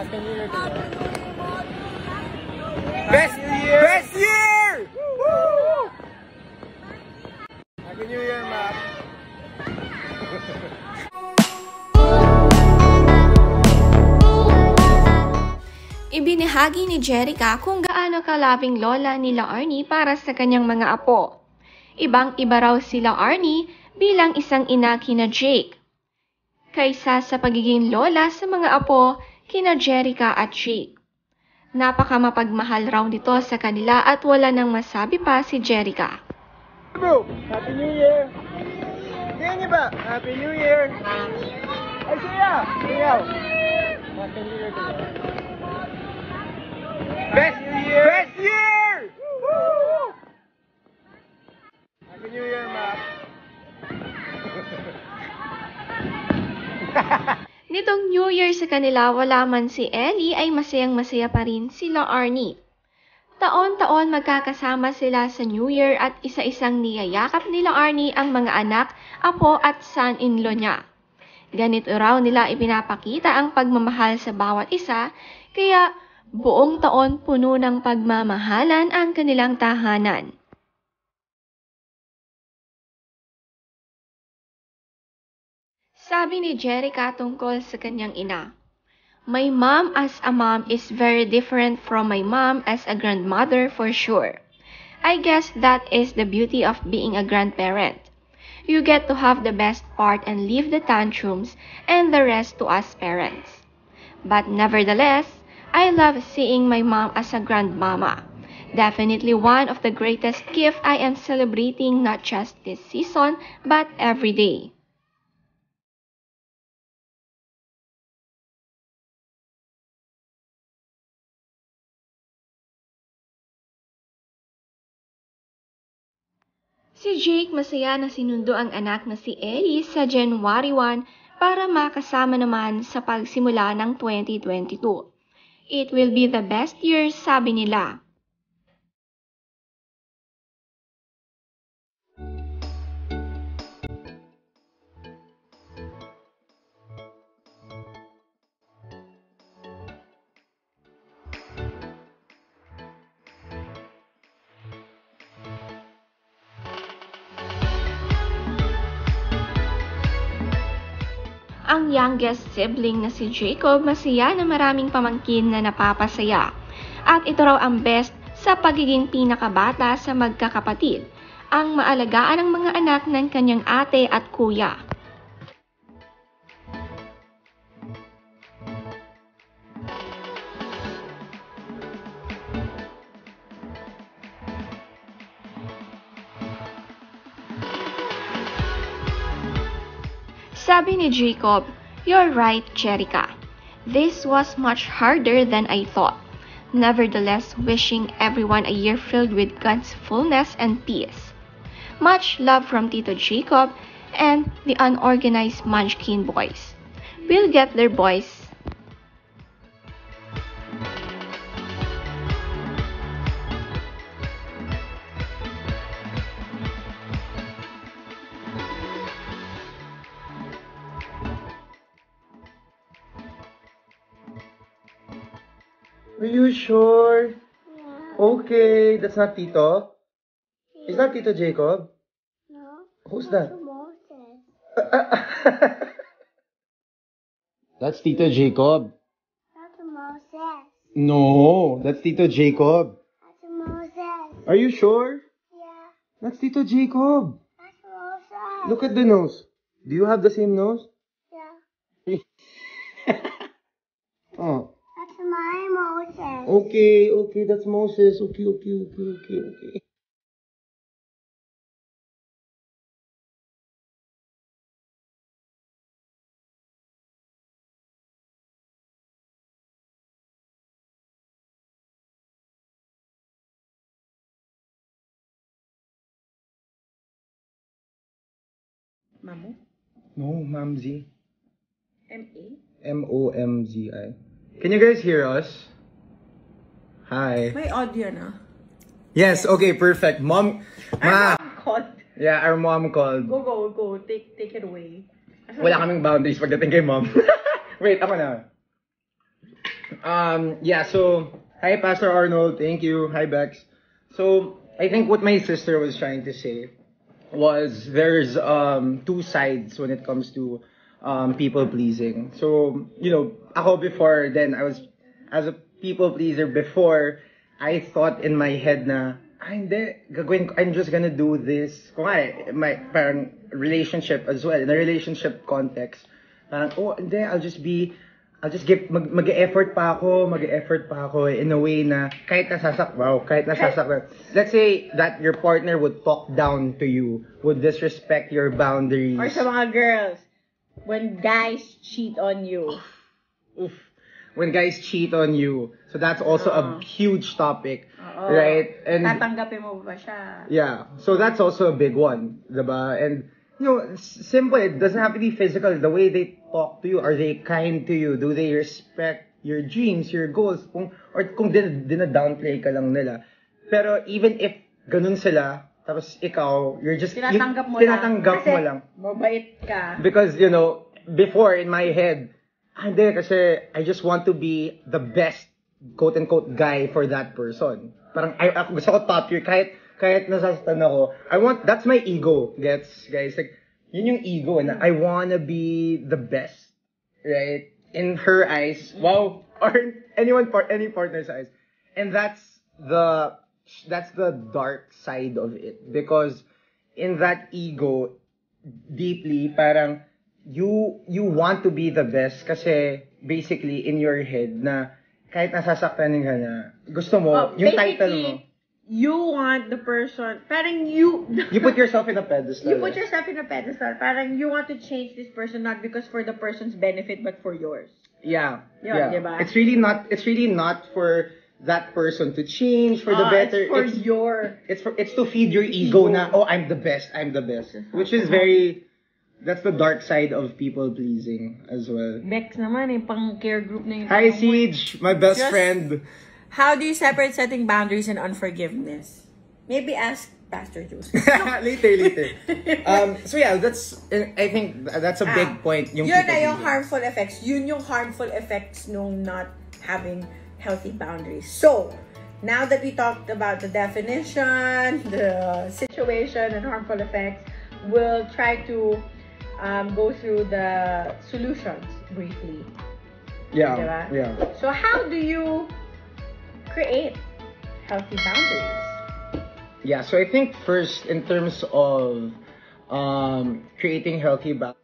Happy New Year to you. Best year! Best year! Woo! Happy New Year, Ma'am. Ibinahagi ni Jerica kung gaano kalabing lola nila Arnie para sa kanyang mga apo. Ibang-iba raw sila Arnie bilang isang ina kina Jake, kaysa sa pagiging lola sa mga apo kina Jerica at Jake. Napaka mapagmahal raw nito sa kanila at wala nang masabi pa si Jerica. Bro, Happy New Year! Kaya niyo ba? Happy New Year! Ay, siya! Siya! Happy New Year to you. Best year! Best year! Woo! Happy New Year, Ma'am. Nitong New Year sa kanila, wala man si Ellie ay masayang-masaya pa rin sila Arnie. Taon-taon magkakasama sila sa New Year at isa-isang niyayakap nila Arnie ang mga anak, apo at son-in-law niya. Ganito raw nila ipinapakita ang pagmamahal sa bawat isa, kaya buong taon puno ng pagmamahalan ang kanilang tahanan. Sabi ni Jerica tungkol sa kanyang ina, "My mom as a mom is very different from my mom as a grandmother for sure. I guess that is the beauty of being a grandparent. You get to have the best part and leave the tantrums and the rest to us parents. But nevertheless, I love seeing my mom as a grandmama. Definitely one of the greatest gifts I am celebrating not just this season, but every day." Si Jake masaya na sinundo ang anak na si Ellie sa January 1 para makasama naman sa pagsimula ng 2022. It will be the best year, sabi nila. Ang youngest sibling na si Jacob masaya na maraming pamangkin na napapasaya. At ito raw ang best sa pagiging pinakabata sa magkakapatid, ang maalagaan ng mga anak ng kanyang ate at kuya. Sabi ni Jacob, "You're right, Jerica. This was much harder than I thought. Nevertheless, wishing everyone a year filled with God's fullness and peace. Much love from Tito Jacob and the unorganized Munchkin boys. We'll get there, boys." Are you sure? Yeah. Okay, that's not Tito? Is that Tito Jacob? No. Who's that? Moses. That's Tito Jacob. That's Moses. No, that's Tito Jacob. That's Moses. Are you sure? Yeah. That's Tito Jacob. That's Moses. Look at the nose. Do you have the same nose? Yeah. Oh. That's my Moses. Okay, okay, that's Moses. Okay. Mamu? No, Mamzi. M-A? Momzi. Can you guys hear us? Hi. May audio na. Yes, okay, perfect. Mom. Ma. Called. Yeah, our mom called. Go. Take it away. Wala kaming boundaries pagdating kay mom. Wait, ako na. Yeah, so, hi, Pastor Arnold. Thank you. Hi, Bex. So, I think what my sister was trying to say was there's two sides when it comes to people pleasing. So, ako before then, as a people pleaser before, I thought in my head na, hindi, I'm just gonna do this. Kung my parang relationship as well, in a relationship context, parang, hindi, I'll just give, mag-e-effort pa ako in a way na kahit nasasaktan. Let's say that your partner would talk down to you, would disrespect your boundaries. Or sa mga girls, when guys cheat on you. Oof. When guys cheat on you. So that's also a huge topic, right? And Tatanggapin mo ba siya? yeah, so that's also a big one, diba? And simple, it doesn't have to be physical. The way they talk to you, are they kind to you? Do they respect your dreams, your goals? Kung dina-downplay ka lang nila. Pero even if ganun sila, tapos ikaw, you're just Tinatanggap mo lang. Mabait ka. Because, before in my head, hindi, kasi I just want to be the best, quote-unquote, guy for that person. Parang, ako gusto ko top tier, kahit nasastan ako, that's my ego, gets, guys? Like, yun yung ego, na I wanna be the best, right? In her eyes, wow, or any partner's eyes. And that's the dark side of it. Because in that ego, deeply, parang, you want to be the best kasi basically in your head na kahit nasasaktan ka na, gusto mo, yung title mo. You want the person, parang you put yourself in a pedestal. You put yourself in a pedestal. Parang you want to change this person not because for the person's benefit but for yours. Yeah. Yun, diba? It's really not for that person to change for the better. It's to feed your ego na, I'm the best. Which is that's the dark side of people pleasing as well. Bex naman, pang care group na yung Hi, Siege, my best friend. How do you separate setting boundaries and unforgiveness? Maybe ask Pastor Jules. later. So yeah, I think that's a big point. Yun na yung harmful effects. Yun yung harmful effects nung not having healthy boundaries. So, now that we talked about the definition, the situation, and harmful effects, we'll try to go through the solutions briefly. Yeah. Diba? Yeah. So, how do you create healthy boundaries? Yeah, so I think first, in terms of creating healthy boundaries,